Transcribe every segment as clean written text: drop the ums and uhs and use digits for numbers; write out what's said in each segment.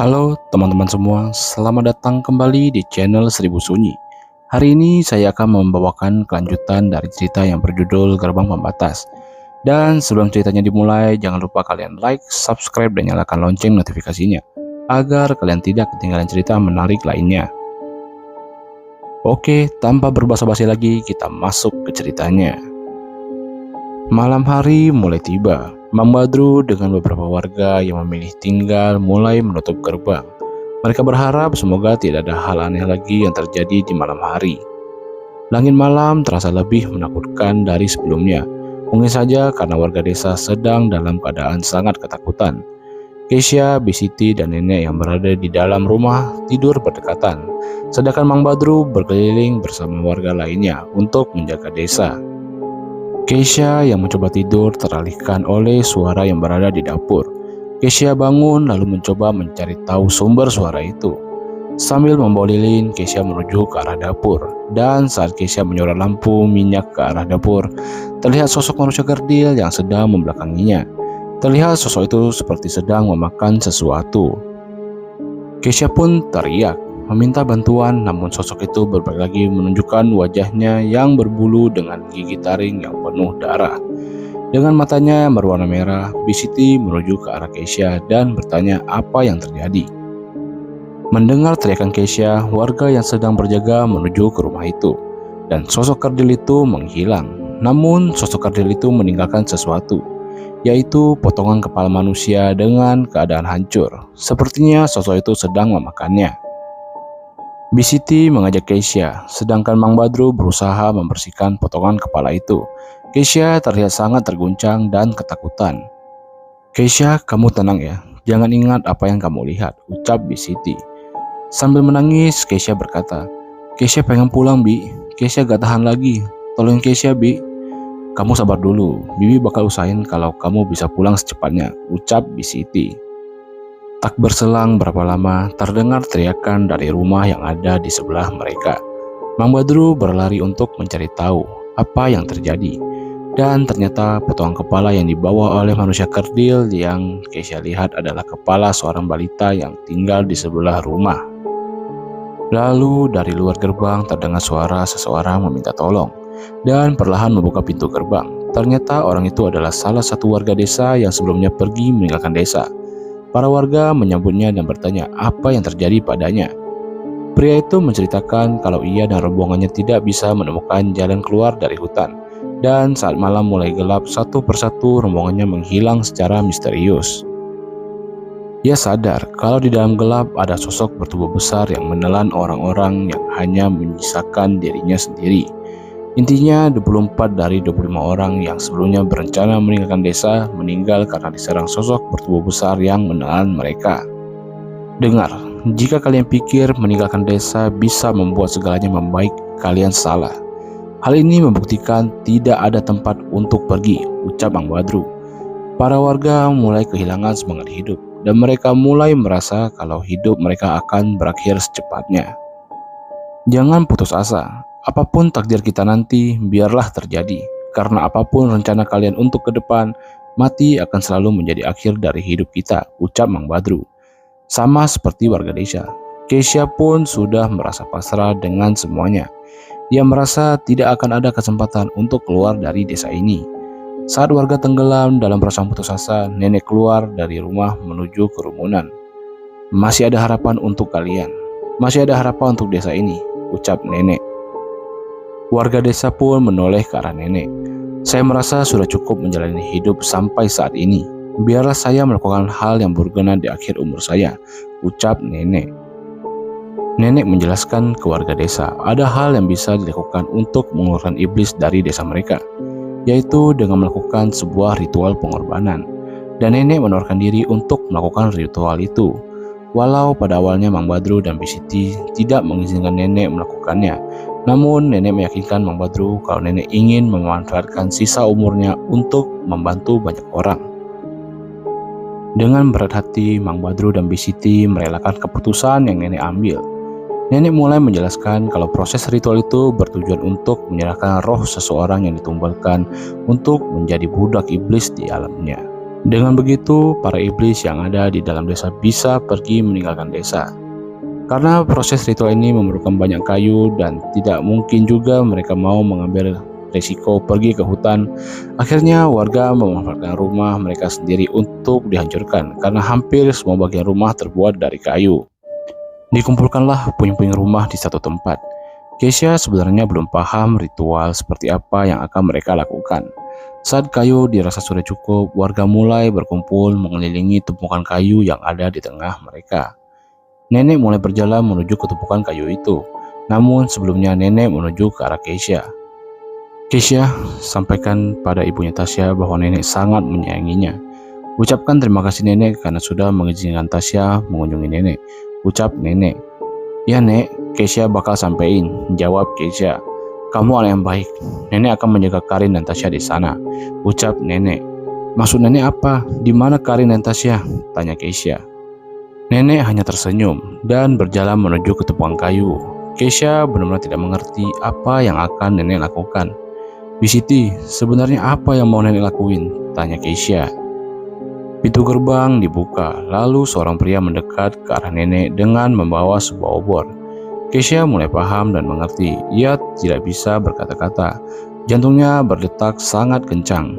Halo teman-teman semua, selamat datang kembali di channel Seribu Sunyi. Hari ini saya akan membawakan kelanjutan dari cerita yang berjudul Gerbang Pembatas. Dan sebelum ceritanya dimulai, jangan lupa kalian like, subscribe, dan nyalakan lonceng notifikasinya, agar kalian tidak ketinggalan cerita menarik lainnya. Oke, tanpa berbasa-basi lagi, kita masuk ke ceritanya. Malam hari mulai tiba. Mang Badru dengan beberapa warga yang memilih tinggal mulai menutup gerbang. Mereka berharap semoga tidak ada hal aneh lagi yang terjadi di malam hari. Langit malam terasa lebih menakutkan dari sebelumnya. Mungkin saja karena warga desa sedang dalam keadaan sangat ketakutan. Keisha, Bisiti, dan nenek yang berada di dalam rumah tidur berdekatan. Sedangkan Mang Badru berkeliling bersama warga lainnya untuk menjaga desa. Keisha yang mencoba tidur teralihkan oleh suara yang berada di dapur. Keisha bangun lalu mencoba mencari tahu sumber suara itu. Sambil membawa lilin, Keisha menuju ke arah dapur. Dan saat Keisha menyorot lampu minyak ke arah dapur, terlihat sosok manusia kerdil yang sedang membelakanginya. Terlihat sosok itu seperti sedang memakan sesuatu. Keisha pun teriak, meminta bantuan, namun sosok itu berbalik lagi menunjukkan wajahnya yang berbulu dengan gigi taring yang penuh darah. Dengan matanya yang berwarna merah, Bisiti menuju ke arah Keisha dan bertanya apa yang terjadi. Mendengar teriakan Keisha, warga yang sedang berjaga menuju ke rumah itu, dan sosok kerdil itu menghilang. Namun sosok kerdil itu meninggalkan sesuatu, yaitu potongan kepala manusia dengan keadaan hancur. Sepertinya sosok itu sedang memakannya. Bisiti mengajak Keisha, sedangkan Mang Badru berusaha membersihkan potongan kepala itu. Keisha terlihat sangat terguncang dan ketakutan. "Keisha, kamu tenang ya, jangan ingat apa yang kamu lihat," ucap Bisiti. Sambil menangis, Keisha berkata, "Keisha pengen pulang, Bi. Keisha gak tahan lagi. Tolong Keisha, Bi." "Kamu sabar dulu, Bibi bakal usahain kalau kamu bisa pulang secepatnya," ucap Bisiti. Tak berselang berapa lama, terdengar teriakan dari rumah yang ada di sebelah mereka. Mang Badru berlari untuk mencari tahu apa yang terjadi. Dan ternyata potongan kepala yang dibawa oleh manusia kerdil yang Keisha lihat adalah kepala seorang balita yang tinggal di sebelah rumah. Lalu dari luar gerbang terdengar suara seseorang meminta tolong dan perlahan membuka pintu gerbang. Ternyata orang itu adalah salah satu warga desa yang sebelumnya pergi meninggalkan desa. Para warga menyambutnya dan bertanya apa yang terjadi padanya. Pria itu menceritakan kalau ia dan rombongannya tidak bisa menemukan jalan keluar dari hutan. Dan saat malam mulai gelap, satu persatu rombongannya menghilang secara misterius. Ia sadar kalau di dalam gelap ada sosok bertubuh besar yang menelan orang-orang yang hanya menyisakan dirinya sendiri. Intinya 24 dari 25 orang yang sebelumnya berencana meninggalkan desa meninggal karena diserang sosok bertubuh besar yang menelan mereka. Dengar, jika kalian pikir meninggalkan desa bisa membuat segalanya membaik, kalian salah. Hal ini membuktikan tidak ada tempat untuk pergi, ucap Mang Badru. Para warga mulai kehilangan semangat hidup, dan mereka mulai merasa kalau hidup mereka akan berakhir secepatnya. Jangan putus asa, apapun takdir kita nanti, biarlah terjadi. Karena apapun rencana kalian untuk ke depan, mati akan selalu menjadi akhir dari hidup kita, ucap Mang Badru. Sama seperti warga desa, Keisha pun sudah merasa pasrah dengan semuanya. Ia merasa tidak akan ada kesempatan untuk keluar dari desa ini. Saat warga tenggelam dalam perasaan putus asa, nenek keluar dari rumah menuju kerumunan. "Masih ada harapan untuk kalian. Masih ada harapan untuk desa ini," ucap nenek. Warga desa pun menoleh ke arah nenek. "Saya merasa sudah cukup menjalani hidup sampai saat ini. Biarlah saya melakukan hal yang berguna di akhir umur saya," ucap nenek. Nenek menjelaskan ke warga desa ada hal yang bisa dilakukan untuk mengeluarkan iblis dari desa mereka, yaitu dengan melakukan sebuah ritual pengorbanan. Dan nenek menawarkan diri untuk melakukan ritual itu. Walau pada awalnya Mang Badru dan Bisiti tidak mengizinkan nenek melakukannya, namun nenek meyakinkan Mang Badru kalau nenek ingin memanfaatkan sisa umurnya untuk membantu banyak orang. Dengan berat hati, Mang Badru dan Bisiti merelakan keputusan yang nenek ambil. Nenek mulai menjelaskan kalau proses ritual itu bertujuan untuk menyerahkan roh seseorang yang ditumbalkan untuk menjadi budak iblis di alamnya. Dengan begitu, para iblis yang ada di dalam desa bisa pergi meninggalkan desa. Karena proses ritual ini memerlukan banyak kayu dan tidak mungkin juga mereka mau mengambil risiko pergi ke hutan. Akhirnya warga memanfaatkan rumah mereka sendiri untuk dihancurkan karena hampir semua bagian rumah terbuat dari kayu. Dikumpulkanlah puing-puing rumah di satu tempat. Keisha sebenarnya belum paham ritual seperti apa yang akan mereka lakukan. Saat kayu dirasa sudah cukup, warga mulai berkumpul mengelilingi tumpukan kayu yang ada di tengah mereka. Nenek mulai berjalan menuju ke tumpukan kayu itu. Namun sebelumnya nenek menuju ke arah Keisha. Keisha, sampaikan pada ibunya Tasya bahwa nenek sangat menyayanginya. Ucapkan terima kasih nenek karena sudah mengizinkan Tasya mengunjungi nenek. Ucap nenek. Ya nek, Keisha bakal sampein, jawab Keisha. Kamu anak yang baik, nenek akan menjaga Karin dan Tasya di sana. Ucap nenek. Maksud nenek apa? Di mana Karin dan Tasya? Tanya Keisha. Nenek hanya tersenyum dan berjalan menuju ke tumpukan kayu. Keisha benar-benar tidak mengerti apa yang akan nenek lakukan. Bisiti, sebenarnya apa yang mau nenek lakuin? Tanya Keisha. Pintu gerbang dibuka, lalu seorang pria mendekat ke arah nenek dengan membawa sebuah obor. Keisha mulai paham dan mengerti. Ia tidak bisa berkata-kata. Jantungnya berdetak sangat kencang.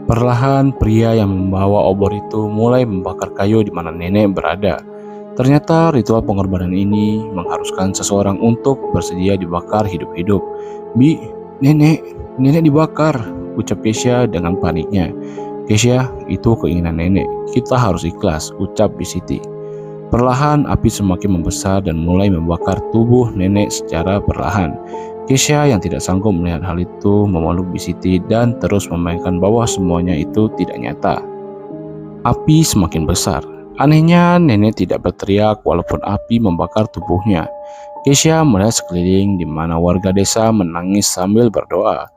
Perlahan pria yang membawa obor itu mulai membakar kayu di mana nenek berada. Ternyata ritual pengorbanan ini mengharuskan seseorang untuk bersedia dibakar hidup-hidup. Bi, nenek dibakar, ucap Keisha dengan paniknya. Keisha, itu keinginan nenek, kita harus ikhlas, ucap Bisiti. Perlahan api semakin membesar dan mulai membakar tubuh nenek secara perlahan. Keisha yang tidak sanggup melihat hal itu memeluk Bisiti dan terus memainkan bahwa semuanya itu tidak nyata. Api semakin besar. Anehnya nenek tidak berteriak walaupun api membakar tubuhnya. Keisha melihat sekeliling di mana warga desa menangis sambil berdoa.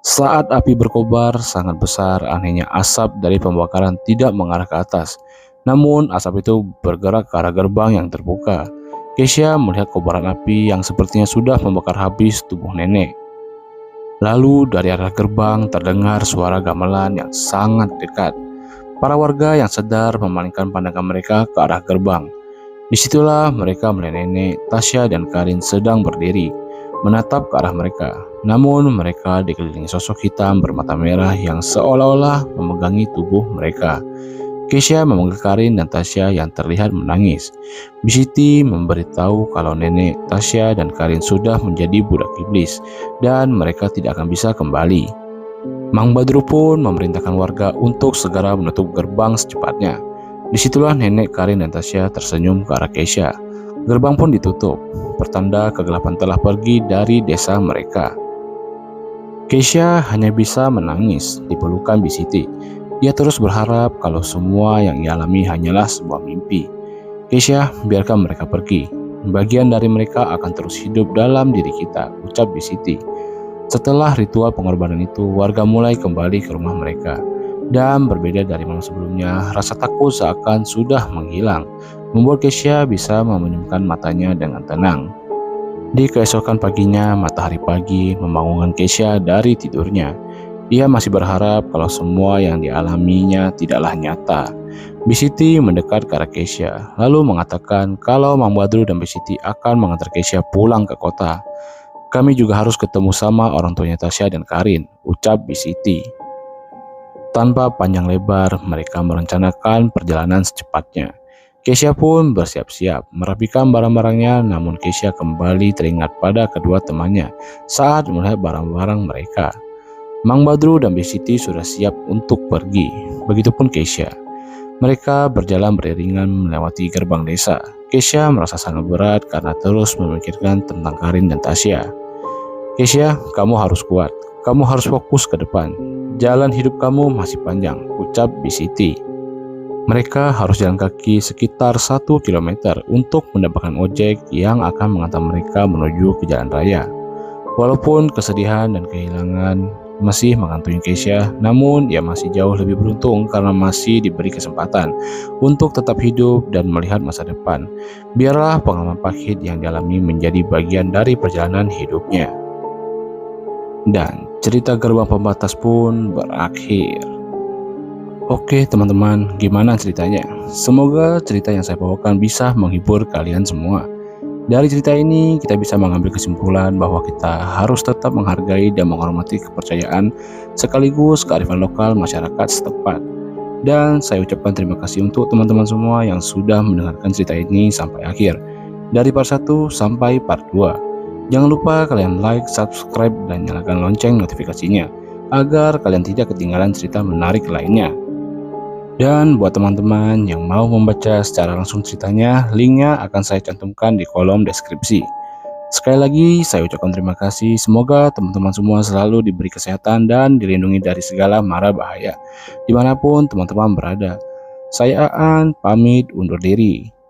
Saat api berkobar sangat besar, anehnya asap dari pembakaran tidak mengarah ke atas. Namun asap itu bergerak ke arah gerbang yang terbuka. Keisha melihat kobaran api yang sepertinya sudah membakar habis tubuh nenek. Lalu dari arah gerbang terdengar suara gamelan yang sangat dekat. Para warga yang sadar memalingkan pandangan mereka ke arah gerbang. Disitulah mereka melihat nenek, Tasya dan Karin sedang berdiri, menatap ke arah mereka. Namun mereka dikelilingi sosok hitam bermata merah yang seolah-olah memegangi tubuh mereka. Keisha memanggil Karin dan Tasya yang terlihat menangis. Bisiti memberitahu kalau nenek, Tasya, dan Karin sudah menjadi budak iblis dan mereka tidak akan bisa kembali. Mang Badru pun memerintahkan warga untuk segera menutup gerbang secepatnya. Disitulah nenek, Karin, dan Tasya tersenyum ke arah Keisha. Gerbang pun ditutup, pertanda kegelapan telah pergi dari desa mereka. Keisha hanya bisa menangis di pelukan Bisiti. Ia terus berharap kalau semua yang ia alami hanyalah sebuah mimpi. Keisha, biarkan mereka pergi. Bagian dari mereka akan terus hidup dalam diri kita, ucap Bisiti. Setelah ritual pengorbanan itu, warga mulai kembali ke rumah mereka. Dan berbeda dari malam sebelumnya, rasa takut seakan sudah menghilang, membuat Keisha bisa meminjamkan matanya dengan tenang. Di keesokan paginya, matahari pagi membangunkan Keisha dari tidurnya. Ia masih berharap kalau semua yang dialaminya tidaklah nyata. Bisiti mendekat ke arah Keisha, lalu mengatakan kalau Mang Badru dan Bisiti akan mengantar Keisha pulang ke kota. Kami juga harus ketemu sama orang tuanya Tasya dan Karin, ucap Bisiti. Tanpa panjang lebar, mereka merencanakan perjalanan secepatnya. Keisha pun bersiap-siap merapikan barang-barangnya, namun Keisha kembali teringat pada kedua temannya saat melihat barang-barang mereka. Mang Badru dan Bisiti sudah siap untuk pergi, begitupun Keisha. Mereka berjalan beriringan melewati gerbang desa. Keisha merasa sangat berat karena terus memikirkan tentang Karin dan Tasya. Keisha, kamu harus kuat, kamu harus fokus ke depan. Jalan hidup kamu masih panjang, ucap Bisiti. Mereka harus jalan kaki sekitar 1 km untuk mendapatkan ojek yang akan mengantar mereka menuju ke jalan raya. Walaupun kesedihan dan kehilangan masih mengantungi Keisha, namun ia masih jauh lebih beruntung karena masih diberi kesempatan untuk tetap hidup dan melihat masa depan. Biarlah pengalaman pahit yang dialami menjadi bagian dari perjalanan hidupnya. Dan cerita gerbang pembatas pun berakhir. Oke teman-teman, gimana ceritanya? Semoga cerita yang saya bawakan bisa menghibur kalian semua. Dari cerita ini kita bisa mengambil kesimpulan bahwa kita harus tetap menghargai dan menghormati kepercayaan sekaligus kearifan lokal masyarakat setempat. Dan saya ucapkan terima kasih untuk teman-teman semua yang sudah mendengarkan cerita ini sampai akhir. Dari part 1 sampai part 2. Jangan lupa kalian like, subscribe, dan nyalakan lonceng notifikasinya agar kalian tidak ketinggalan cerita menarik lainnya. Dan buat teman-teman yang mau membaca secara langsung ceritanya, linknya akan saya cantumkan di kolom deskripsi. Sekali lagi saya ucapkan terima kasih, semoga teman-teman semua selalu diberi kesehatan dan dilindungi dari segala mara bahaya, dimanapun teman-teman berada. Saya Aan, pamit undur diri.